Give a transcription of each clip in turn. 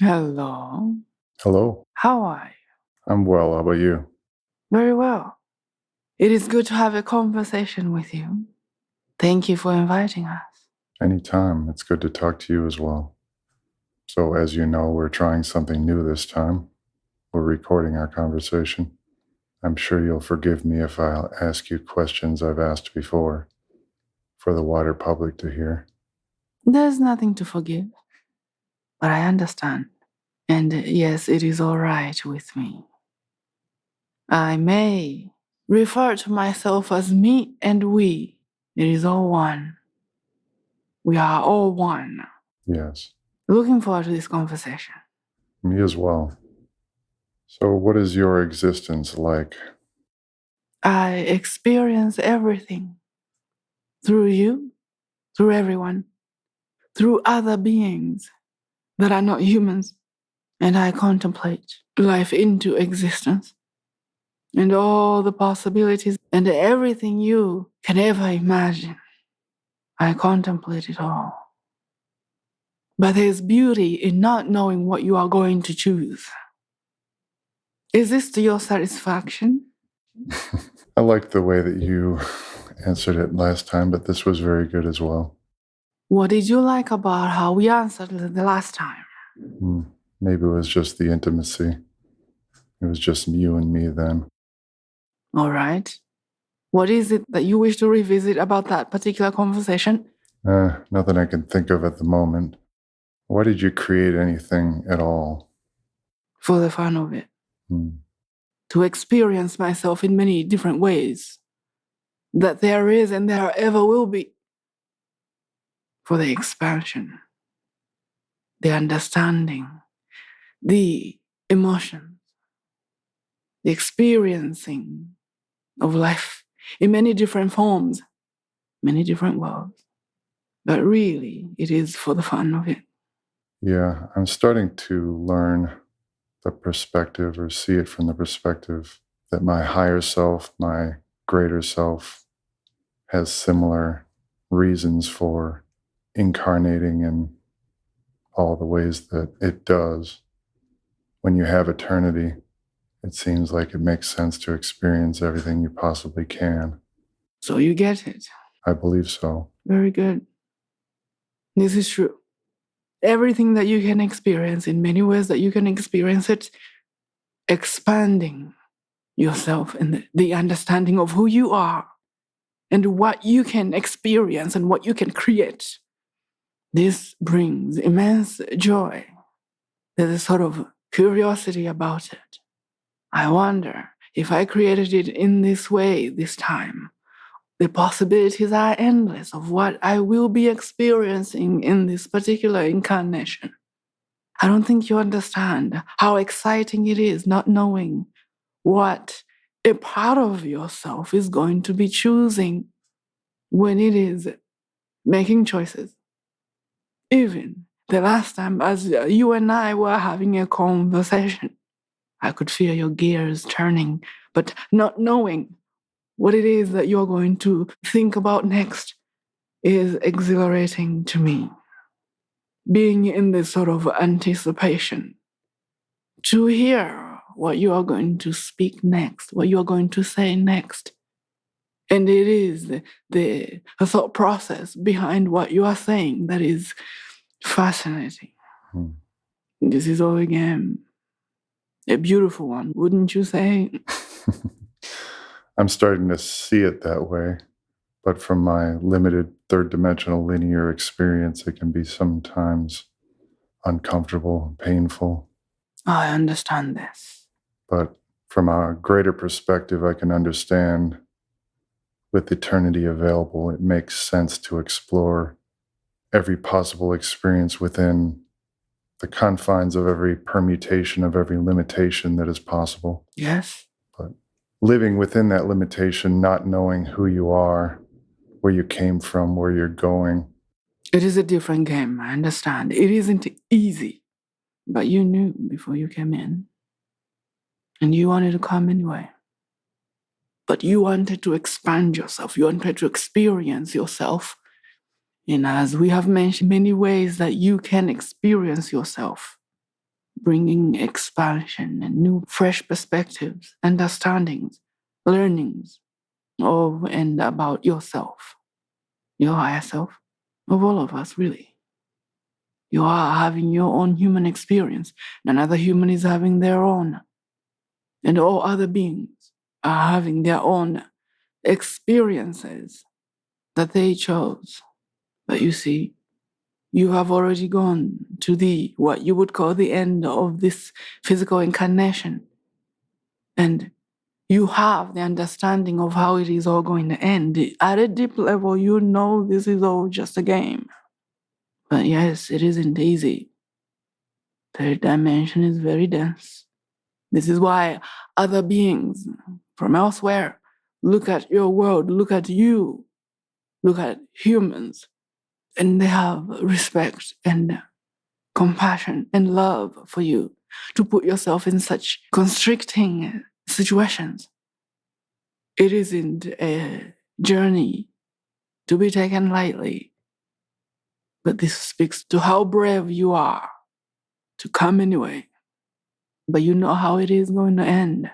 Hello. Hello. How are you? I'm well. How about you? Very well. It is good to have a conversation with you. Thank you for inviting us. Anytime. It's good to talk to you as well. So, as you know, we're trying something new this time. We're recording our conversation. I'm sure you'll forgive me if I'll ask you questions I've asked before for the wider public to hear. There's nothing to forgive, but I understand. And yes, it is all right with me. I may refer to myself as me and we. It is all one. We are all one. Yes, Looking forward to this conversation. me as well. So, what is your existence like? I experience everything through you, through everyone, through other beings that are not humans. And I contemplate life into existence and all the possibilities and everything you can ever imagine. I contemplate it all. But there's beauty in not knowing what you are going to choose. Is this to your satisfaction? I liked the way that you answered it last time, but this was very good as well. What did you like about how we answered the last time? Maybe it was just the intimacy. It was just you and me then. All right. What is it that you wish to revisit about that particular conversation? Nothing I can think of at the moment. Why did you create anything at all? For the fun of it. To experience myself in many different ways that there is and there ever will be. For the expansion, the understanding, the emotions, the experiencing of life in many different forms, many different worlds. But really, it is for the fun of it. Yeah, I'm starting to learn the perspective or see it from the perspective that my higher self, my greater self, has similar reasons for incarnating in all the ways that it does. When you have eternity, it seems like it makes sense to experience everything you possibly can. So you get it. I believe so. Very good. This is true. Everything that you can experience in many ways that you can experience it, expanding yourself and the understanding of who you are and what you can experience and what you can create. This brings immense joy. There's a sort of curiosity about it. I wonder if I created it in this way this time. The possibilities are endless of what I will be experiencing in this particular incarnation. I don't think you understand how exciting it is not knowing what a part of yourself is going to be choosing when it is making choices. Even the last time, as you and I were having a conversation, I could feel your gears turning, but not knowing what it is that you're going to think about next is exhilarating to me. Being in this sort of anticipation to hear what you are going to speak next, what you are going to say next. And it is the thought process behind what you are saying that is fascinating. This is all again a beautiful one, wouldn't you say? I'm starting to see it that way, but from my limited third dimensional linear experience, it can be sometimes uncomfortable, painful. I understand this. But from a greater perspective, I can understand with eternity available, it makes sense to explore every possible experience within the confines of every permutation of every limitation that is possible. Yes. But living within that limitation, not knowing who you are, where you came from, where you're going. It is a different game, I understand. It isn't easy, but you knew before you came in. And you wanted to come anyway. But you wanted to expand yourself. You wanted to experience yourself. And as we have mentioned, many ways that you can experience yourself. bringing expansion and new, fresh perspectives, understandings, learnings of and about yourself, your higher self, of all of us, really. You are having your own human experience, and another human is having their own. And all other beings are having their own experiences that they chose. But you see, you have already gone to what you would call the end of this physical incarnation. And you have the understanding of how it is all going to end. At a deep level, you know this is all just a game. But yes, it isn't easy. Third dimension is very dense. This is why other beings from elsewhere look at your world, look at you, look at humans, and they have respect and compassion and love for you to put yourself in such constricting situations. It isn't a journey to be taken lightly, but this speaks to how brave you are to come anyway. But you know how it is going to end.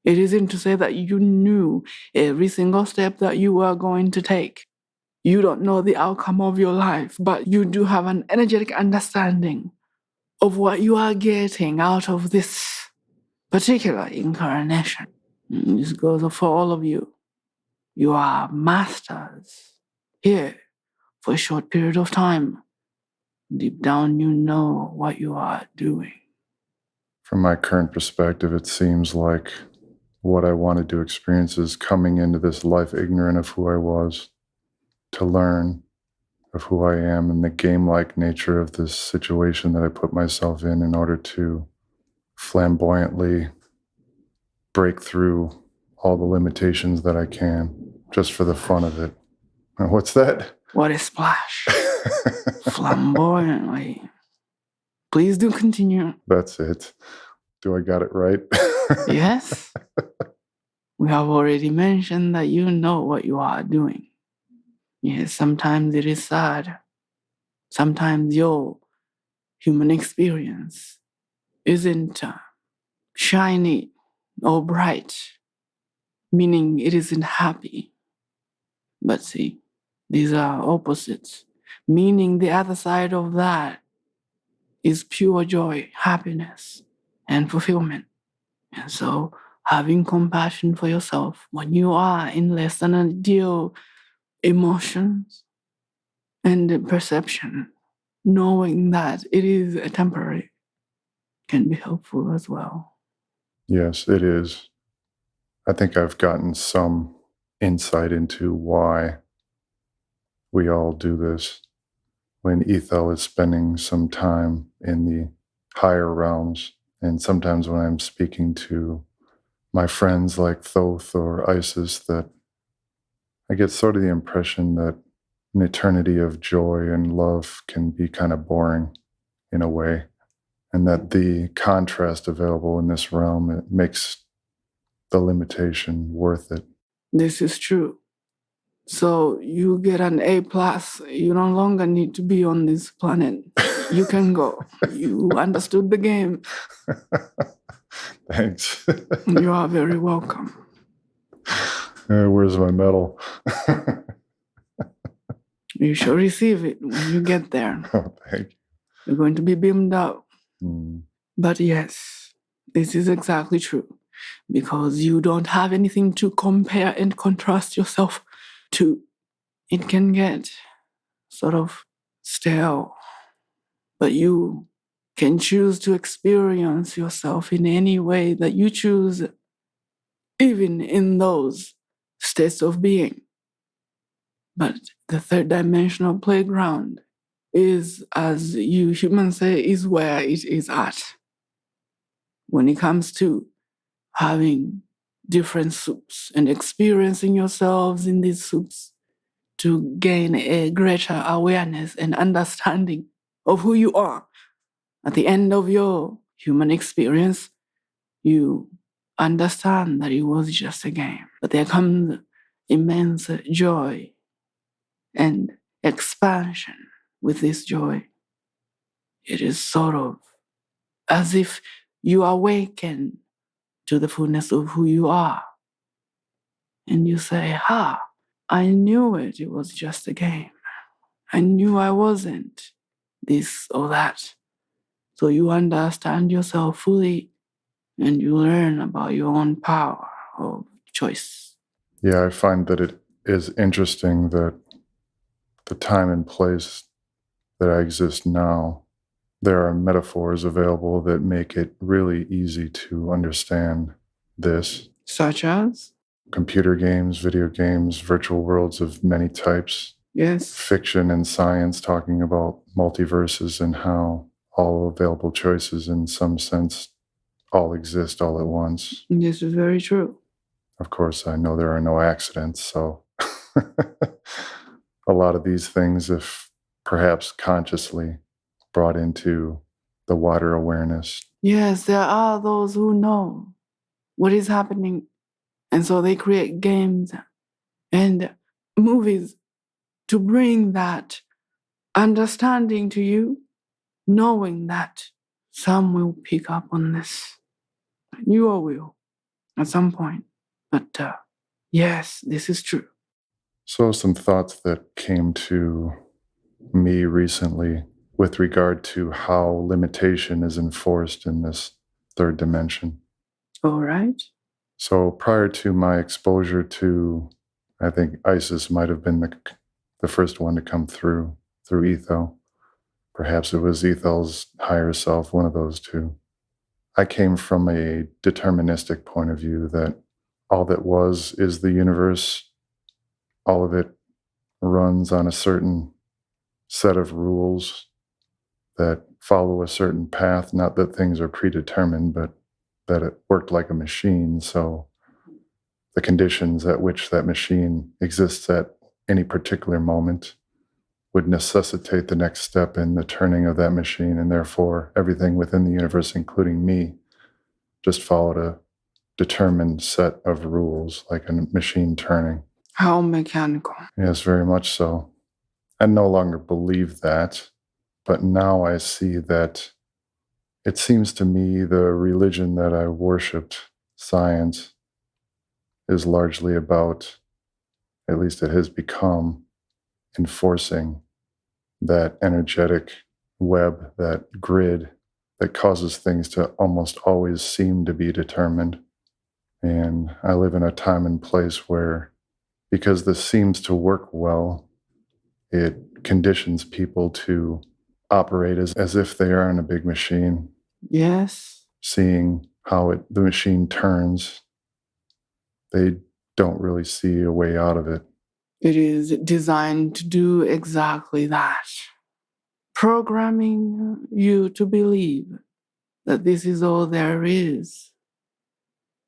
It isn't to say that you knew every single step that you are going to take. You don't know the outcome of your life, but you do have an energetic understanding of what you are getting out of this particular incarnation. This goes for all of you. You are masters here for a short period of time. Deep down, you know what you are doing. From my current perspective, it seems like what I wanted to experience is coming into this life ignorant of who I was, to learn of who I am and the game-like nature of this situation that I put myself in order to flamboyantly break through all the limitations that I can, just for the fun of it. What's that? What a splash. Flamboyantly. Please do continue. That's it. Do I got it right? Yes. We have already mentioned that you know what you are doing. Yes, sometimes it is sad. Sometimes your human experience isn't shiny or bright, meaning it isn't happy. But see, these are opposites, meaning the other side of that is pure joy, happiness, and fulfillment. And so, having compassion for yourself when you are in less than ideal emotions and perception, knowing that it is temporary, can be helpful as well. Yes, it is. I think I've gotten some insight into why we all do this. When Ethel is spending some time in the higher realms, and sometimes when I'm speaking to my friends like Thoth or Isis, that I get sort of the impression that an eternity of joy and love can be kind of boring in a way, and that the contrast available in this realm, it makes the limitation worth it. This is true. So you get an A+, you no longer need to be on this planet. You can go. You understood the game. Thanks. You are very welcome. Where's my medal? You shall receive it when you get there. Oh, thank you. You're going to be beamed out. Mm. But yes, this is exactly true. Because you don't have anything to compare and contrast yourself to. It can get sort of stale. But you can choose to experience yourself in any way that you choose, even in those states of being. But the third dimensional playground is, as you humans say, is where it is at. When it comes to having different soups and experiencing yourselves in these soups to gain a greater awareness and understanding of who you are. At the end of your human experience, you understand that it was just a game. But there comes immense joy and expansion with this joy. It is sort of as if you awaken to the fullness of who you are. And you say, I knew it. It was just a game. I knew I wasn't this or that. So you understand yourself fully and you learn about your own power of choice. Yeah, I find that it is interesting that the time and place that I exist now, there are metaphors available that make it really easy to understand this. Such as? Computer games, video games, virtual worlds of many types, Yes. fiction and science talking about multiverses and how all available choices, in some sense, all exist all at once. This is very true. Of course, I know there are no accidents, so a lot of these things, if perhaps consciously brought into the wider awareness. Yes, there are those who know what is happening. And so they create games and movies to bring that understanding to you, knowing that some will pick up on this. You all will at some point. But yes, this is true. So, some thoughts that came to me recently with regard to how limitation is enforced in this third dimension. All right. So, prior to my exposure to, I think Isis might have been the first one to come through Ethel. Perhaps it was Ethel's higher self, one of those two. I came from a deterministic point of view that all that was is the universe. All of it runs on a certain set of rules that follow a certain path. Not that things are predetermined, but that it worked like a machine. So the conditions at which that machine exists at any particular moment would necessitate the next step in the turning of that machine. And therefore, everything within the universe, including me, just followed a determined set of rules, like a machine turning. How mechanical. Yes, very much so. I no longer believe that, but now I see that it seems to me the religion that I worshiped, science, is largely about, at least it has become, enforcing that energetic web, that grid that causes things to almost always seem to be determined. And I live in a time and place where, because this seems to work well, it conditions people to operate as if they are in a big machine. Yes. Seeing how the machine turns, they don't really see a way out of it. It is designed to do exactly that. Programming you to believe that this is all there is.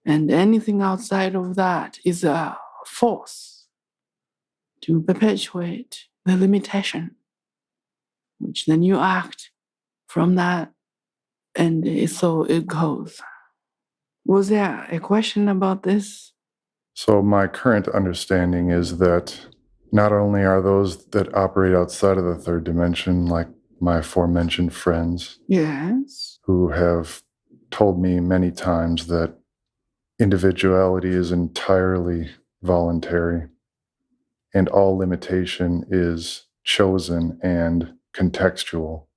And anything outside of that is a force to perpetuate the limitation, which then you act from that, and so it goes. Was there a question about this? So my current understanding is that not only are those that operate outside of the third dimension, like my aforementioned friends, Yes. who have told me many times that individuality is entirely voluntary and all limitation is chosen and contextual.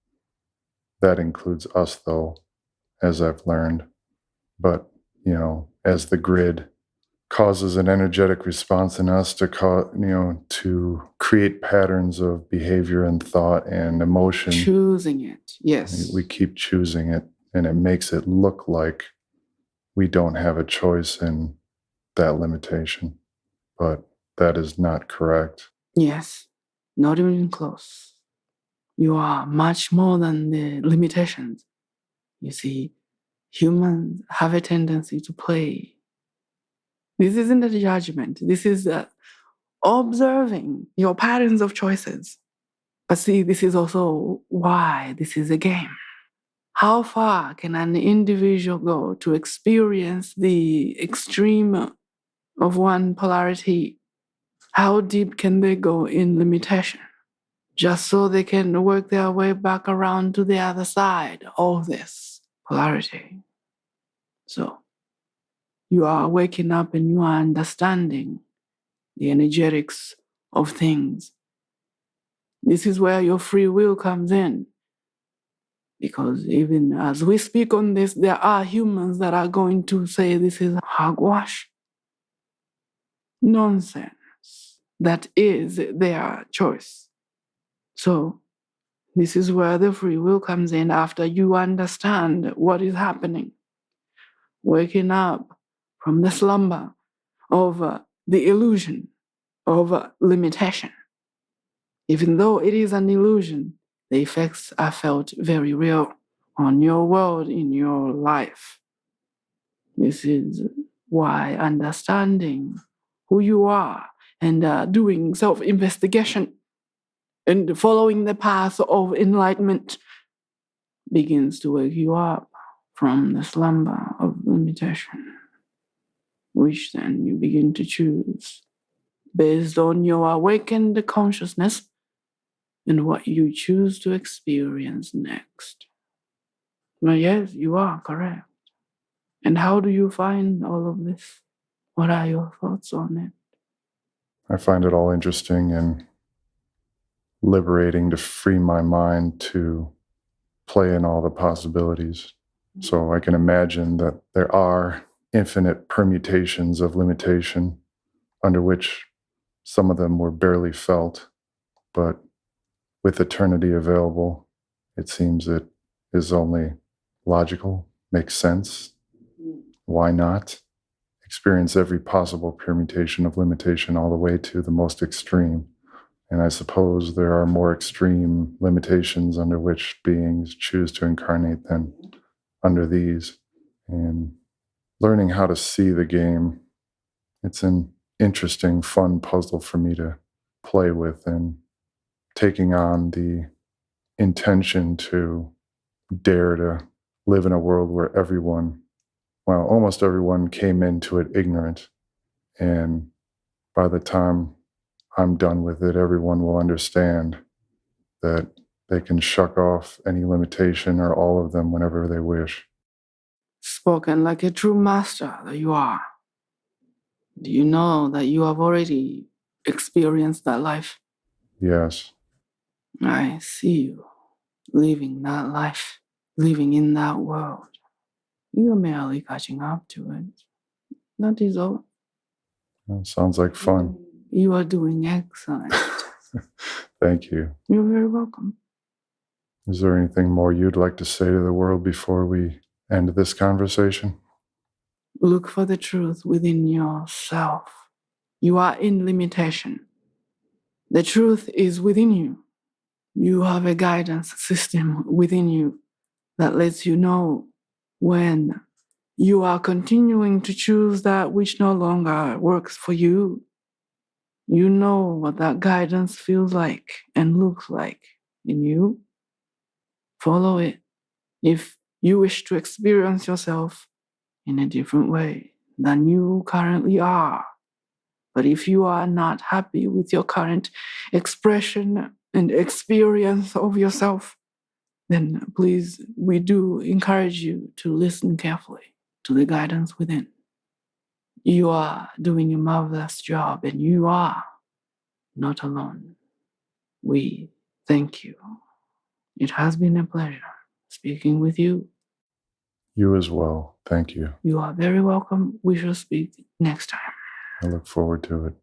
That includes us, though, as I've learned. But, as the grid causes an energetic response in us to create patterns of behavior and thought and emotion. Choosing it, yes. We keep choosing it, and it makes it look like we don't have a choice in that limitation. But that is not correct. Yes, not even close. You are much more than the limitations. You see, humans have a tendency to play. This isn't a judgment. This is observing your patterns of choices. But see, this is also why this is a game. How far can an individual go to experience the extreme of one polarity? How deep can they go in limitation? Just so they can work their way back around to the other side of this. polarity. So you are waking up and you are understanding the energetics of things. This is where your free will comes in. Because even as we speak on this, there are humans that are going to say this is hogwash. Nonsense. That is their choice. So this is where the free will comes in after you understand what is happening. Waking up from the slumber of the illusion of limitation. Even though it is an illusion, the effects are felt very real on your world, in your life. This is why understanding who you are and doing self-investigation and following the path of enlightenment begins to wake you up from the slumber of limitation, which then you begin to choose based on your awakened consciousness and what you choose to experience next. Well, yes, you are correct. And how do you find all of this? What are your thoughts on it? I find it all interesting and liberating to free my mind to play in all the possibilities. So I can imagine that there are infinite permutations of limitation under which some of them were barely felt, but with eternity available, it seems it is only logical, makes sense. Why not? Experience every possible permutation of limitation all the way to the most extreme. And I suppose there are more extreme limitations under which beings choose to incarnate than under these. And learning how to see the game, it's an interesting, fun puzzle for me to play with, and taking on the intention to dare to live in a world where almost everyone came into it ignorant. And by the time I'm done with it, everyone will understand that they can shuck off any limitation or all of them whenever they wish. Spoken like a true master that you are. Do you know that you have already experienced that life? Yes. I see you living that life, living in that world. You are merely catching up to it. That is all. That sounds like fun. You are doing excellent. Thank you. You're very welcome. Is there anything more you'd like to say to the world before we end this conversation? Look for the truth within yourself. You are in limitation. The truth is within you. You have a guidance system within you that lets you know when you are continuing to choose that which no longer works for you. You know what that guidance feels like and looks like in you. Follow it if you wish to experience yourself in a different way than you currently are. But if you are not happy with your current expression and experience of yourself, then please, we do encourage you to listen carefully to the guidance within. You are doing a marvelous job, and you are not alone. We thank you. It has been a pleasure speaking with you. You as well. Thank you. You are very welcome. We shall speak next time. I look forward to it.